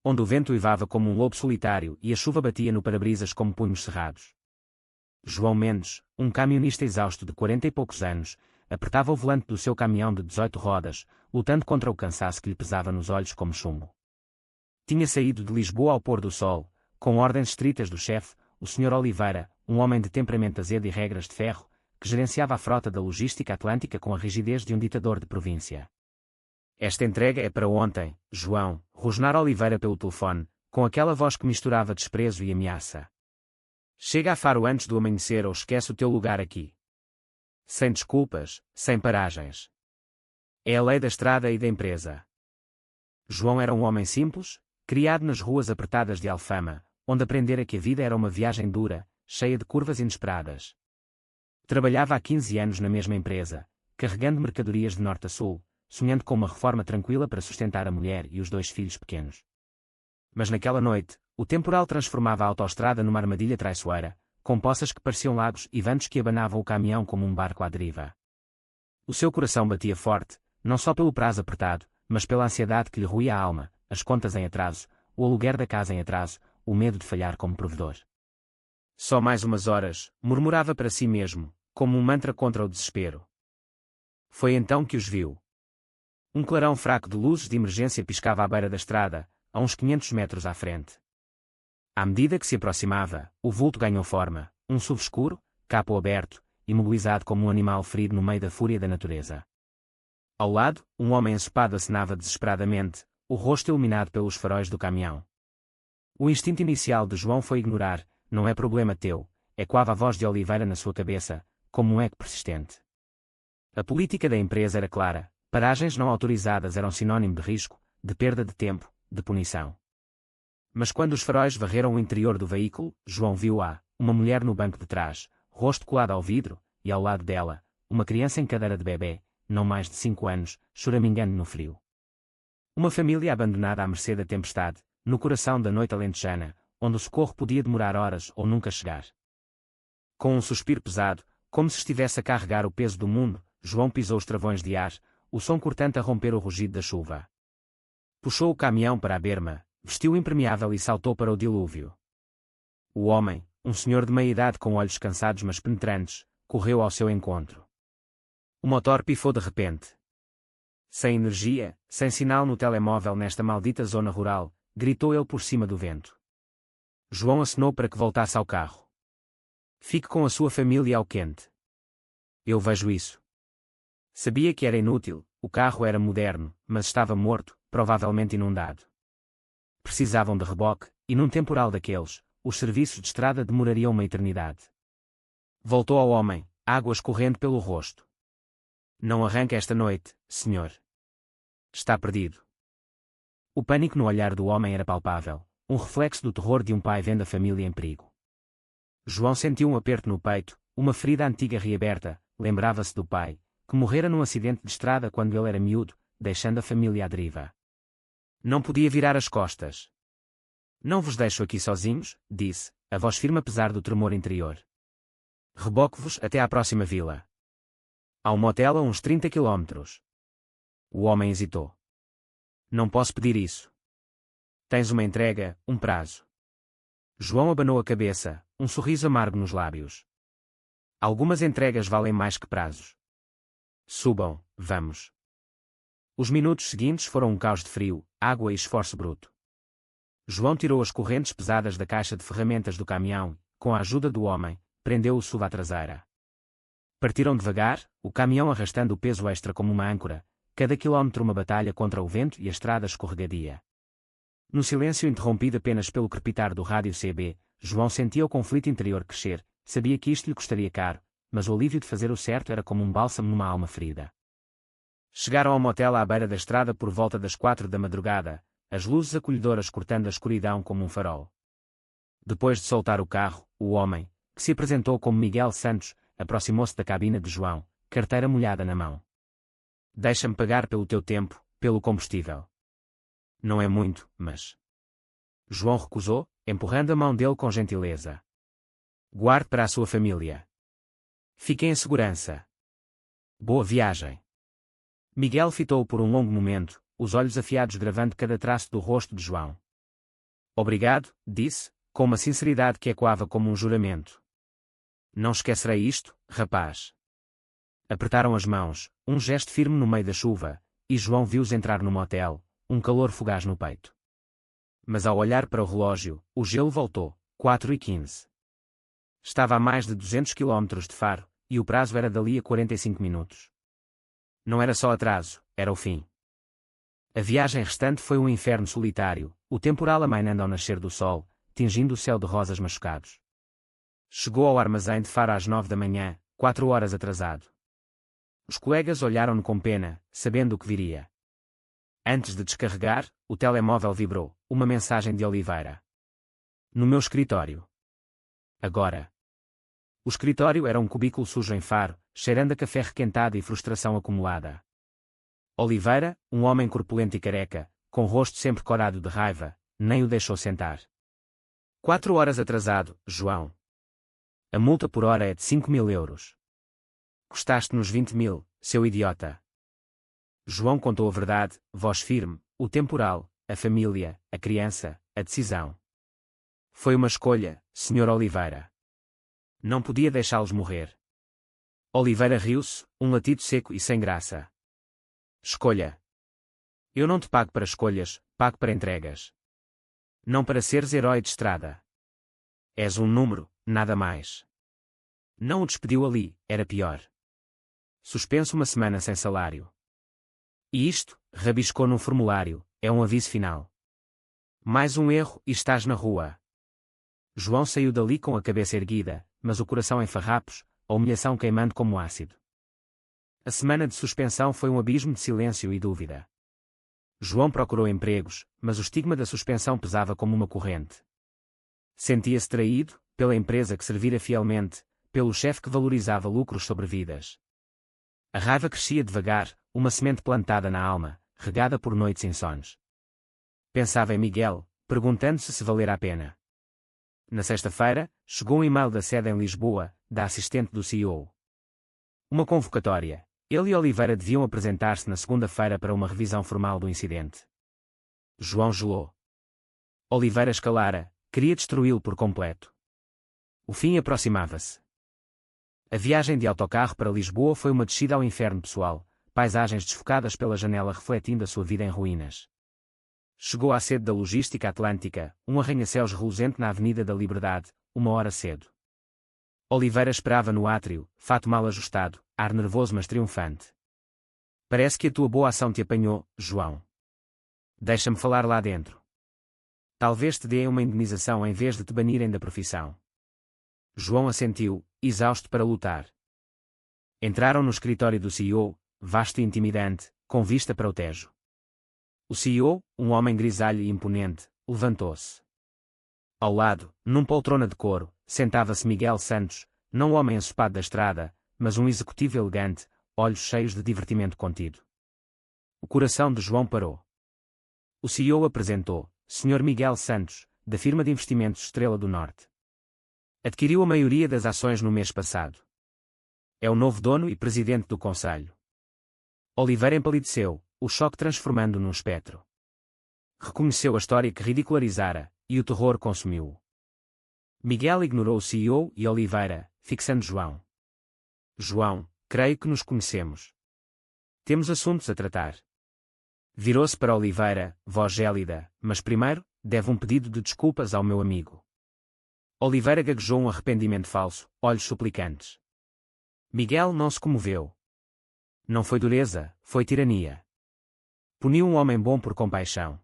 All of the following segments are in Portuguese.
onde o vento uivava como um lobo solitário e a chuva batia no para-brisas como punhos cerrados. João Mendes, um camionista exausto de 40 e poucos anos, apertava o volante do seu caminhão de 18 rodas, lutando contra o cansaço que lhe pesava nos olhos como chumbo. Tinha saído de Lisboa ao pôr do sol, com ordens estritas do chefe, o Sr. Oliveira, um homem de temperamento azedo e regras de ferro, que gerenciava a frota da logística atlântica com a rigidez de um ditador de província. Esta entrega é para ontem, João, rosnara Oliveira pelo telefone, com aquela voz que misturava desprezo e ameaça. Chega a Faro antes do amanhecer ou esquece o teu lugar aqui. Sem desculpas, sem paragens. É a lei da estrada e da empresa. João era um homem simples, criado nas ruas apertadas de Alfama, onde aprendera que a vida era uma viagem dura, cheia de curvas inesperadas. Trabalhava há 15 anos na mesma empresa, carregando mercadorias de norte a sul, sonhando com uma reforma tranquila para sustentar a mulher e os 2 filhos pequenos. Mas naquela noite, o temporal transformava a autoestrada numa armadilha traiçoeira, com poças que pareciam lagos e ventos que abanavam o caminhão como um barco à deriva. O seu coração batia forte, não só pelo prazo apertado, mas pela ansiedade que lhe roía a alma, as contas em atraso, o aluguer da casa em atraso, o medo de falhar como provedor. Só mais umas horas, murmurava para si mesmo, como um mantra contra o desespero. Foi então que os viu. Um clarão fraco de luzes de emergência piscava à beira da estrada, a uns 500 metros à frente. À medida que se aproximava, o vulto ganhou forma, um SUV escuro, capô aberto, imobilizado como um animal ferido no meio da fúria da natureza. Ao lado, um homem ensopado acenava desesperadamente, o rosto iluminado pelos faróis do caminhão. O instinto inicial de João foi ignorar, não é problema teu, ecoava a voz de Oliveira na sua cabeça, como um eco persistente. A política da empresa era clara, paragens não autorizadas eram sinônimo de risco, de perda de tempo, de punição. Mas quando os faróis varreram o interior do veículo, João viu uma mulher no banco de trás, rosto colado ao vidro, e ao lado dela, uma criança em cadeira de bebê, não mais de 5 anos, choramingando no frio. Uma família abandonada à mercê da tempestade, no coração da noite alentejana, onde o socorro podia demorar horas ou nunca chegar. Com um suspiro pesado, como se estivesse a carregar o peso do mundo, João pisou os travões de ar, o som cortante a romper o rugido da chuva. Puxou o caminhão para a berma, vestiu o impermeável e saltou para o dilúvio. O homem, um senhor de meia-idade com olhos cansados mas penetrantes, correu ao seu encontro. O motor pifou de repente. Sem energia, sem sinal no telemóvel nesta maldita zona rural, gritou ele por cima do vento. João acenou para que voltasse ao carro. Fique com a sua família ao quente. Eu vejo isso. Sabia que era inútil, o carro era moderno, mas estava morto, provavelmente inundado. Precisavam de reboque, e num temporal daqueles, os serviços de estrada demorariam uma eternidade. Voltou ao homem, água escorrendo pelo rosto. Não arranca esta noite, senhor. Está perdido. O pânico no olhar do homem era palpável, um reflexo do terror de um pai vendo a família em perigo. João sentiu um aperto no peito, uma ferida antiga reaberta, lembrava-se do pai, que morrera num acidente de estrada quando ele era miúdo, deixando a família à deriva. Não podia virar as costas. Não vos deixo aqui sozinhos, disse, a voz firme apesar do tremor interior. Reboco-vos até à próxima vila. Há um motel a uns 30 quilómetros. O homem hesitou. Não posso pedir isso. Tens uma entrega, um prazo. João abanou a cabeça, um sorriso amargo nos lábios. Algumas entregas valem mais que prazos. Subam, vamos. Os minutos seguintes foram um caos de frio, água e esforço bruto. João tirou as correntes pesadas da caixa de ferramentas do caminhão, com a ajuda do homem, prendeu o SUV à traseira. Partiram devagar, o caminhão arrastando o peso extra como uma âncora, cada quilómetro uma batalha contra o vento e a estrada escorregadia. No silêncio interrompido apenas pelo crepitar do rádio CB, João sentia o conflito interior crescer, sabia que isto lhe custaria caro, mas o alívio de fazer o certo era como um bálsamo numa alma ferida. Chegaram ao motel à beira da estrada por volta das 4 da madrugada, as luzes acolhedoras cortando a escuridão como um farol. Depois de soltar o carro, o homem, que se apresentou como Miguel Santos, aproximou-se da cabina de João, carteira molhada na mão. Deixa-me pagar pelo teu tempo, pelo combustível. Não é muito, mas... João recusou, empurrando a mão dele com gentileza. Guarde para a sua família. Fique em segurança. Boa viagem. Miguel fitou-o por um longo momento, os olhos afiados gravando cada traço do rosto de João. Obrigado, disse, com uma sinceridade que ecoava como um juramento. Não esquecerei isto, rapaz. Apertaram as mãos, um gesto firme no meio da chuva, e João viu-os entrar no motel, um calor fugaz no peito. Mas ao olhar para o relógio, o gelo voltou, 4h15. Estava a mais de 200 quilómetros de Faro, e o prazo era dali a 45 minutos. Não era só atraso, era o fim. A viagem restante foi um inferno solitário, o temporal amainando ao nascer do sol, tingindo o céu de rosas machucados. Chegou ao armazém de Faro às 9 da manhã, 4 horas atrasado. Os colegas olharam-no com pena, sabendo o que viria. Antes de descarregar, o telemóvel vibrou, uma mensagem de Oliveira. No meu escritório. Agora. O escritório era um cubículo sujo em Faro, cheirando a café requentado e frustração acumulada. Oliveira, um homem corpulento e careca, com o rosto sempre corado de raiva, nem o deixou sentar. 4 horas atrasado, João. A multa por hora é de 5.000 euros. Custaste-nos 20.000, seu idiota. João contou a verdade, voz firme, o temporal, a família, a criança, a decisão. Foi uma escolha, Sr. Oliveira. Não podia deixá-los morrer. Oliveira riu-se, um latido seco e sem graça. Escolha. Eu não te pago para escolhas, pago para entregas. Não para seres herói de estrada. És um número, nada mais. Não o despediu ali, era pior. Suspenso uma semana sem salário. E isto, rabiscou num formulário, é um aviso final. Mais um erro e estás na rua. João saiu dali com a cabeça erguida, mas o coração em farrapos, a humilhação queimando como ácido. A semana de suspensão foi um abismo de silêncio e dúvida. João procurou empregos, mas o estigma da suspensão pesava como uma corrente. Sentia-se traído, pela empresa que servira fielmente, pelo chefe que valorizava lucros sobre vidas. A raiva crescia devagar, uma semente plantada na alma, regada por noites insones. Pensava em Miguel, perguntando-se se valera a pena. Na sexta-feira, chegou um e-mail da sede em Lisboa, da assistente do CEO. Uma convocatória. Ele e Oliveira deviam apresentar-se na segunda-feira para uma revisão formal do incidente. João gelou. Oliveira escalara, queria destruí-lo por completo. O fim aproximava-se. A viagem de autocarro para Lisboa foi uma descida ao inferno pessoal, paisagens desfocadas pela janela refletindo a sua vida em ruínas. Chegou à sede da logística atlântica, um arranha-céus reluzente na Avenida da Liberdade, 1 hora cedo. Oliveira esperava no átrio, fato mal ajustado, ar nervoso mas triunfante. Parece que a tua boa ação te apanhou, João. Deixa-me falar lá dentro. Talvez te dê uma indenização em vez de te banirem da profissão. João assentiu, exausto para lutar. Entraram no escritório do CEO, vasto e intimidante, com vista para o Tejo. O CEO, um homem grisalho e imponente, levantou-se. Ao lado, num poltrona de couro, sentava-se Miguel Santos, não o homem ensopado da estrada, mas um executivo elegante, olhos cheios de divertimento contido. O coração de João parou. O CEO apresentou, Sr. Miguel Santos, da firma de investimentos Estrela do Norte. Adquiriu a maioria das ações no mês passado. É o novo dono e presidente do conselho. Oliveira empalideceu, o choque transformando-o num espectro. Reconheceu a história que ridicularizara, e o terror consumiu-o. Miguel ignorou o CEO e Oliveira, fixando João. João, creio que nos conhecemos. Temos assuntos a tratar. Virou-se para Oliveira, voz gélida, mas primeiro, deve um pedido de desculpas ao meu amigo. Oliveira gaguejou um arrependimento falso, olhos suplicantes. Miguel não se comoveu. Não foi dureza, foi tirania. Puniu um homem bom por compaixão.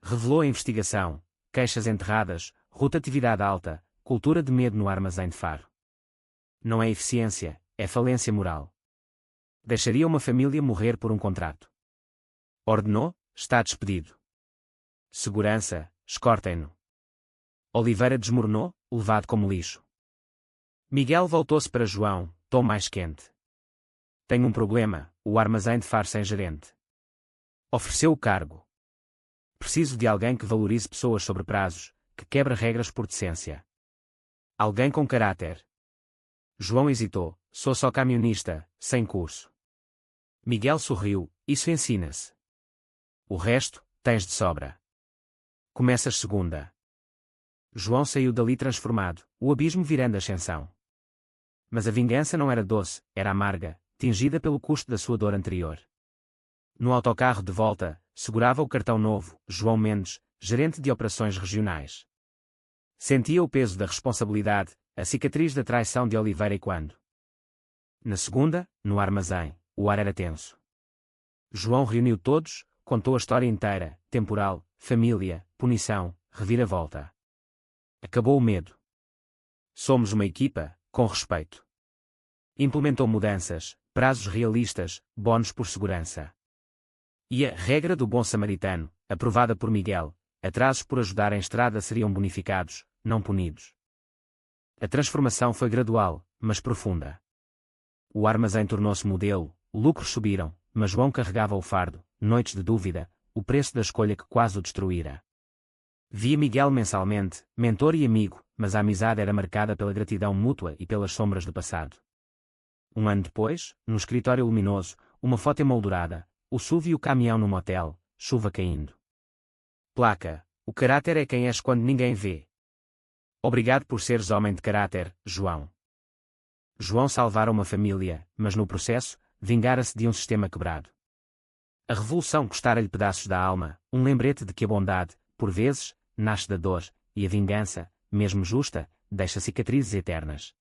Revelou a investigação, queixas enterradas, rotatividade alta, cultura de medo no armazém de Faro. Não é eficiência, é falência moral. Deixaria uma família morrer por um contrato. Ordenou, está despedido. Segurança, escortem-no. Oliveira desmoronou, levado como lixo. Miguel voltou-se para João, tom mais quente. Tenho um problema, o armazém de Faro sem gerente. Ofereceu o cargo. Preciso de alguém que valorize pessoas sobre prazos, que quebra regras por decência. Alguém com caráter. João hesitou, sou só camionista, sem curso. Miguel sorriu, isso ensina-se. O resto, tens de sobra. Começas segunda. João saiu dali transformado, o abismo virando ascensão. Mas a vingança não era doce, era amarga, tingida pelo custo da sua dor anterior. No autocarro de volta, segurava o cartão novo, João Mendes, gerente de operações regionais. Sentia o peso da responsabilidade, a cicatriz da traição de Oliveira e quando. Na segunda, no armazém, o ar era tenso. João reuniu todos, contou a história inteira, temporal, família, punição, reviravolta. Acabou o medo. Somos uma equipa, com respeito. Implementou mudanças, prazos realistas, bónus por segurança. E a regra do bom samaritano, aprovada por Miguel, atrasos por ajudar em estrada seriam bonificados, não punidos. A transformação foi gradual, mas profunda. O armazém tornou-se modelo, lucros subiram, mas João carregava o fardo, noites de dúvida, o preço da escolha que quase o destruíra. Via Miguel mensalmente, mentor e amigo, mas a amizade era marcada pela gratidão mútua e pelas sombras do passado. Um ano depois, no escritório luminoso, uma foto emoldurada, o SUV e o caminhão no motel, chuva caindo. Placa: o caráter é quem és quando ninguém vê. Obrigado por seres homem de caráter, João. João salvara uma família, mas no processo, vingara-se de um sistema quebrado. A revolução custara-lhe pedaços da alma, um lembrete de que a bondade, por vezes, nasce da dor, e a vingança, mesmo justa, deixa cicatrizes eternas.